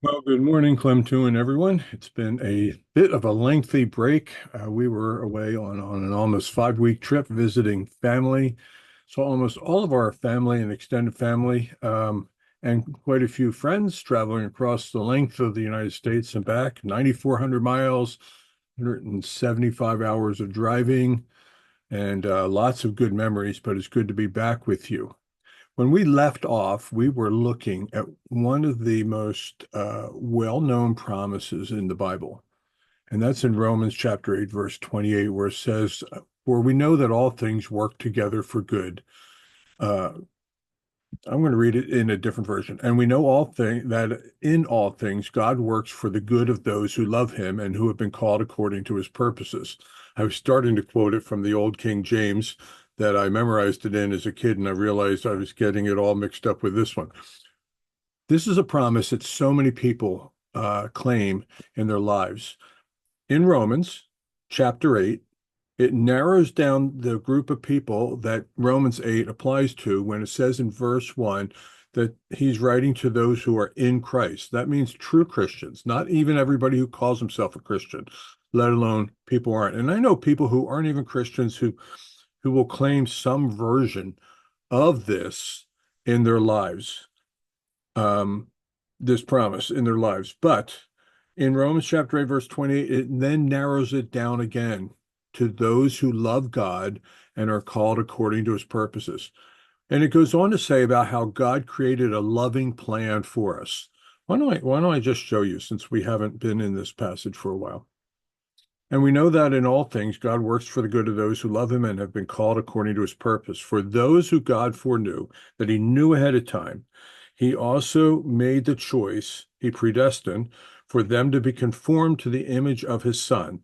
Well, good morning, Clem, and everyone. It's been a bit of a lengthy break. We were away on an almost 5 week trip visiting family. So almost all of our family and extended family, and quite a few friends traveling across the length of the United States and back, 9,400 miles, 175 hours of driving, and lots of good memories, but it's good to be back with you. When we left off, we were looking at one of the most well-known promises in the Bible, and that's in Romans chapter 8, verse 28, where it says, "For we know that all things work together for good." Uh, I'm going to read it in a different version. And we know all things that in all things God works for the good of those who love him and who have been called according to his purposes. I was starting to quote it from the old King James that I memorized it in as a kid, and I realized I was getting it all mixed up with this one. This is a promise that so many people claim in their lives. In Romans chapter 8, it narrows down the group of people that Romans 8 applies to when it says in verse 1 that he's writing to those who are in Christ. That means true Christians, not even everybody who calls himself a Christian, let alone people who aren't. And I know people who aren't even Christians who will claim some version of this in their lives, um, this promise in their lives. But in Romans chapter 8, verse 28, it then narrows it down again to those who love God and are called according to his purposes. And it goes on to say about how God created a loving plan for us. Why don't I just show you since we haven't been in this passage for a while? And we know that in all things, God works for the good of those who love him and have been called according to his purpose. For those who God foreknew, that he knew ahead of time, he also made the choice, he predestined, for them to be conformed to the image of his son,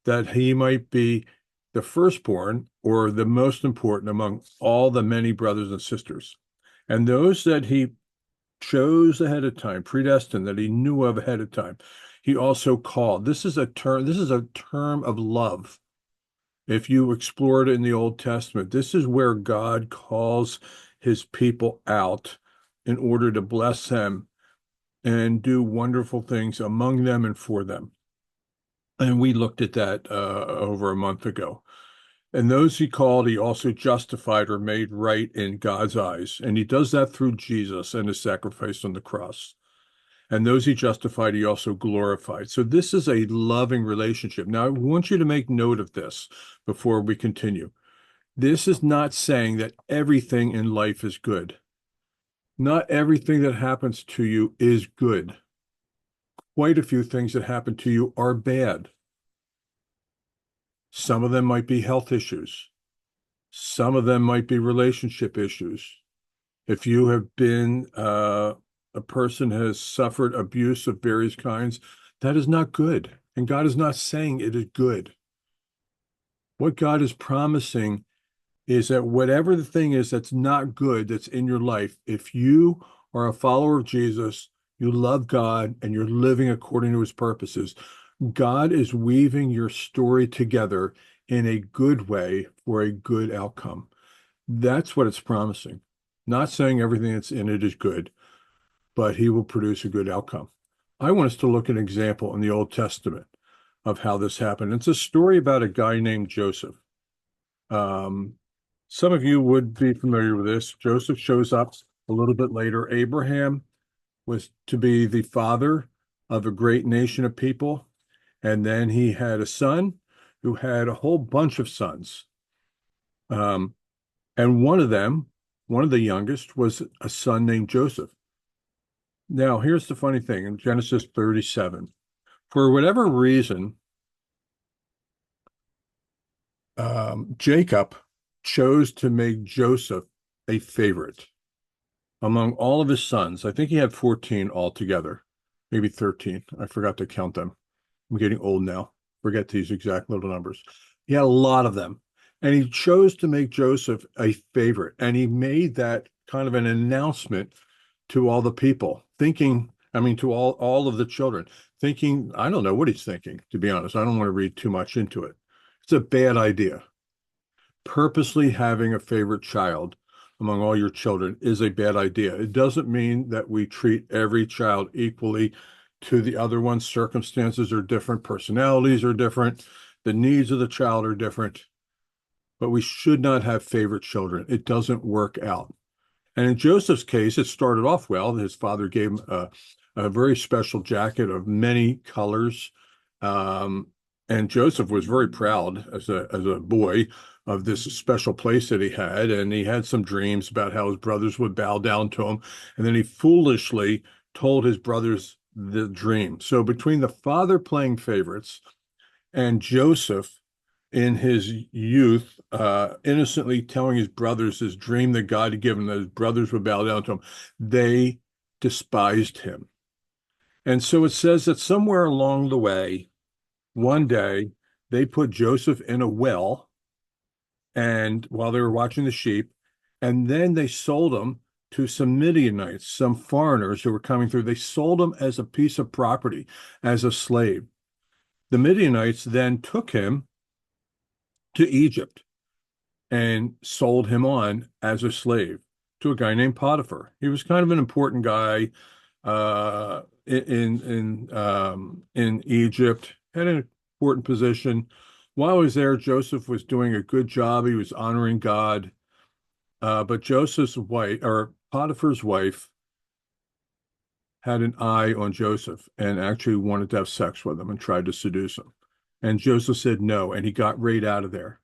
that he might be the firstborn or the most important among all the many brothers and sisters. And those that he chose ahead of time, predestined, that he knew of ahead of time, he also called. This is a term of love. If you explore it in the Old Testament, this is where God calls his people out in order to bless them and do wonderful things among them and for them. And we looked at that over a month ago. And those he called, he also justified or made right in God's eyes. And he does that through Jesus and his sacrifice on the cross. And those he justified, he also glorified. So this is a loving relationship. Now, I want you to make note of this before we continue. This is not saying that everything in life is good. Not everything that happens to you is good. Quite a few things that happen to you are bad. Some of them might be health issues. Some of them might be relationship issues. If you have been a person has suffered abuse of various kinds, that is not good. And God is not saying it is good. What God is promising is that whatever the thing is that's not good that's in your life, if you are a follower of Jesus, you love God, and you're living according to his purposes, God is weaving your story together in a good way for a good outcome. That's what it's promising. Not saying everything that's in it is good, but he will produce a good outcome. I want us to look at an example in the Old Testament of how this happened. It's a story about a guy named Joseph. Um, some of you would be familiar with this. Joseph shows up a little bit later. Abraham was to be the father of a great nation of people. And then he had a son who had a whole bunch of sons. Um, and one of them, one of the youngest, was a son named Joseph. Now, here's the funny thing in Genesis 37. For whatever reason, Jacob chose to make Joseph a favorite among all of his sons. I think he had 14 altogether, maybe 13. I forgot to count them. I'm getting old now. Forget these exact little numbers. He had a lot of them. And he chose to make Joseph a favorite. And he made that kind of an announcement to all the people, thinking, I mean, to all of the children, thinking, I don't know what he's thinking, to be honest. I don't want to read too much into it. It's a bad idea. Purposely having a favorite child among all your children is a bad idea. It doesn't mean that we treat every child equally to the other ones. Circumstances are different, personalities are different, the needs of the child are different, but we should not have favorite children. It doesn't work out. And in Joseph's case, it started off well. His father gave him a very special jacket of many colors. Um, and Joseph was very proud as a boy of this special place that he had. And he had some dreams about how his brothers would bow down to him. And then he foolishly told his brothers the dream. So between the father playing favorites and Joseph in his youth, innocently telling his brothers his dream that God had given, that his brothers would bow down to him, they despised him. And so it says that somewhere along the way, one day, they put Joseph in a well, and while they were watching the sheep, and then they sold him to some Midianites, some foreigners who were coming through. They sold him as a piece of property, as a slave. The Midianites then took him to Egypt and sold him on as a slave to a guy named Potiphar. He was kind of an important guy in Egypt, had an important position. While he was there, Joseph was doing a good job. He was honoring God. But Joseph's wife, or Potiphar's wife, had an eye on Joseph and actually wanted to have sex with him and tried to seduce him. And Joseph said no, and he got right out of there.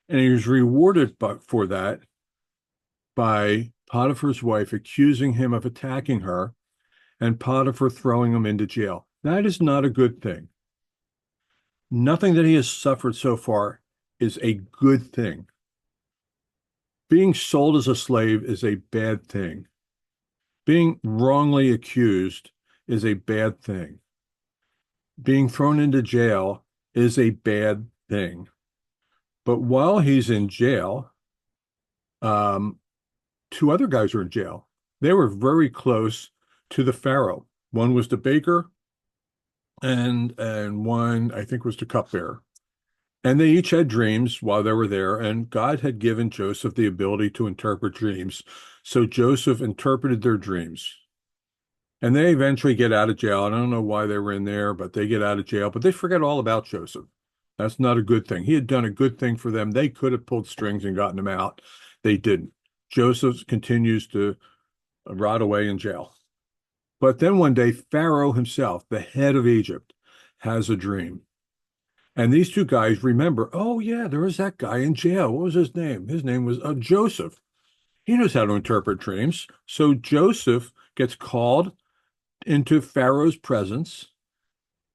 And he was rewarded for that by Potiphar's wife accusing him of attacking her and Potiphar throwing him into jail. That is not a good thing. Nothing that he has suffered so far is a good thing. Being sold as a slave is a bad thing. Being wrongly accused is a bad thing. Being thrown into jail is a bad thing. But while he's in jail, two other guys were in jail. They were very close to the Pharaoh. One was the baker, and one, I think, was the cupbearer. And they each had dreams while they were there, and God had given Joseph the ability to interpret dreams. So Joseph interpreted their dreams. And they eventually get out of jail. And I don't know why they were in there, but they get out of jail. But they forget all about Joseph. That's not a good thing. He had done a good thing for them. They could have pulled strings and gotten him out. They didn't. Joseph continues to rot away in jail. But then one day, Pharaoh himself, the head of Egypt, has a dream. And these two guys remember, oh, yeah, there was that guy in jail. What was his name? His name was Joseph. He knows how to interpret dreams. So Joseph gets called into Pharaoh's presence,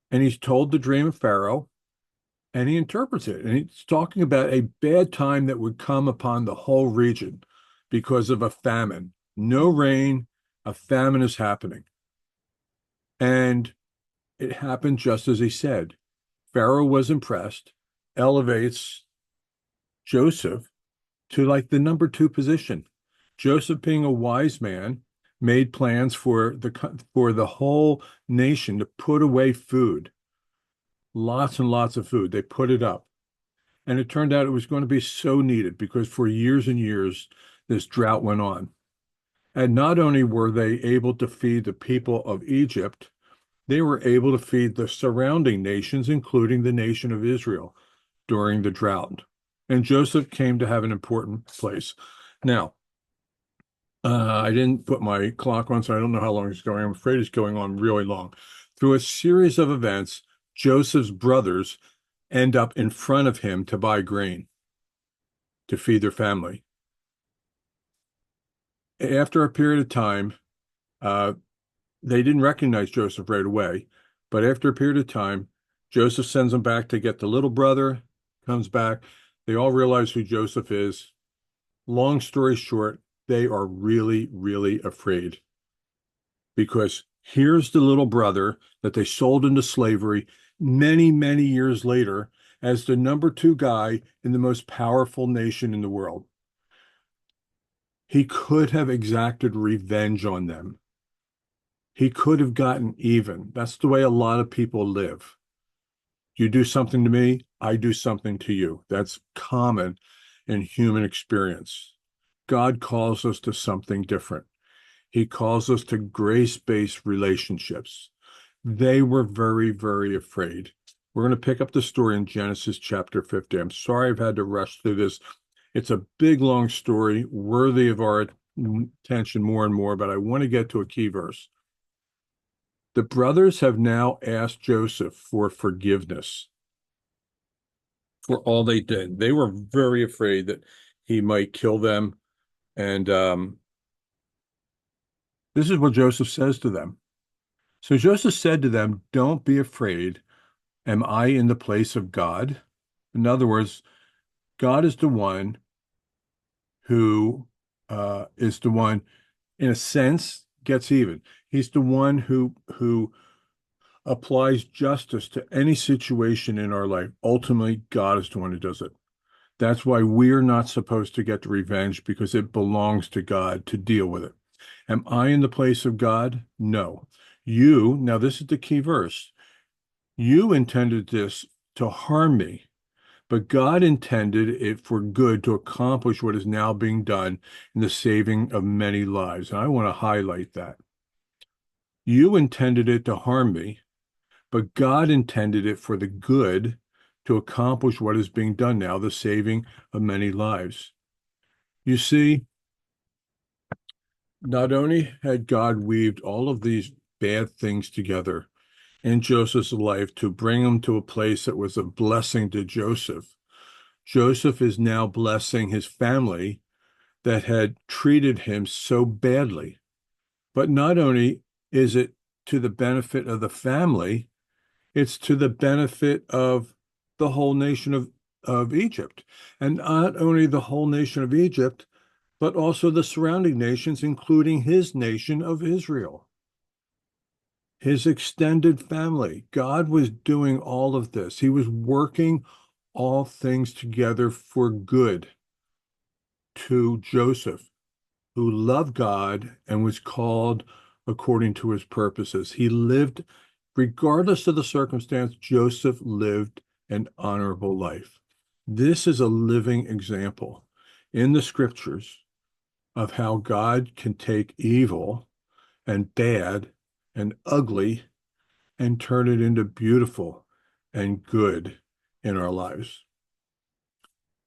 and he's told the dream of Pharaoh, and he interprets it. And he's talking about a bad time that would come upon the whole region because of a famine. No rain, a famine is happening. And it happened just as he said. Pharaoh was impressed, elevates Joseph to like the number two position. Joseph, being a wise man, made plans for the whole nation to put away food, lots and lots of food. They put it up, and it turned out it was going to be so needed because for years and years this drought went on. And not only were they able to feed the people of Egypt, they were able to feed the surrounding nations, including the nation of Israel, during the drought. And Joseph came to have an important place. Now, I didn't put my clock on, so I don't know how long it's going. I'm afraid it's going on really long. Through a series of events, Joseph's brothers end up in front of him to buy grain to feed their family. After a period of time, they didn't recognize Joseph right away, but after a period of time, Joseph sends them back to get the little brother, comes back. They all realize who Joseph is. Long story short, they are really, really afraid because here's the little brother that they sold into slavery many, many years later as the number two guy in the most powerful nation in the world. He could have exacted revenge on them. He could have gotten even. That's the way a lot of people live. You do something to me, I do something to you. That's common in human experience. God calls us to something different. He calls us to grace-based relationships. They were very, very afraid. We're going to pick up the story in Genesis chapter 50. I'm sorry I've had to rush through this. It's a big, long story, worthy of our attention more and more, but I want to get to a key verse. The brothers have now asked Joseph for forgiveness for all they did. They were very afraid that he might kill them. And this is what Joseph says to them. So Joseph said to them, "Don't be afraid. Am I in the place of God?" In other words, God is the one who is the one, in a sense, gets even. He's the one who applies justice to any situation in our life. Ultimately, God is the one who does it. That's why we're not supposed to get the revenge because it belongs to God to deal with it. Am I in the place of God? No. Now this is the key verse. You intended this to harm me, but God intended it for good to accomplish what is now being done in the saving of many lives. And I want to highlight that. You intended it to harm me, but God intended it for the good to accomplish what is being done now, the saving of many lives. You see, not only had God weaved all of these bad things together in Joseph's life to bring him to a place that was a blessing to Joseph, Joseph is now blessing his family that had treated him so badly. But not only is it to the benefit of the family, it's to the benefit of the whole nation of Egypt. And not only the whole nation of Egypt, but also the surrounding nations, including his nation of Israel, his extended family. God was doing all of this. He was working all things together for good to Joseph, who loved God and was called according to his purposes. He lived, regardless of the circumstance, Joseph lived an honorable life. This is a living example in the scriptures of how God can take evil and bad and ugly and turn it into beautiful and good in our lives.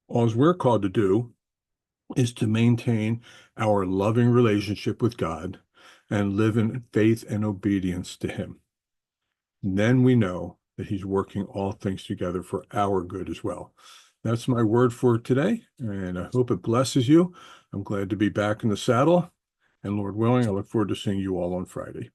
All we're called to do is to maintain our loving relationship with God and live in faith and obedience to Him. And then we know that He's working all things together for our good as well. That's my word for today, and I hope it blesses you. I'm glad to be back in the saddle, and Lord willing, I look forward to seeing you all on Friday.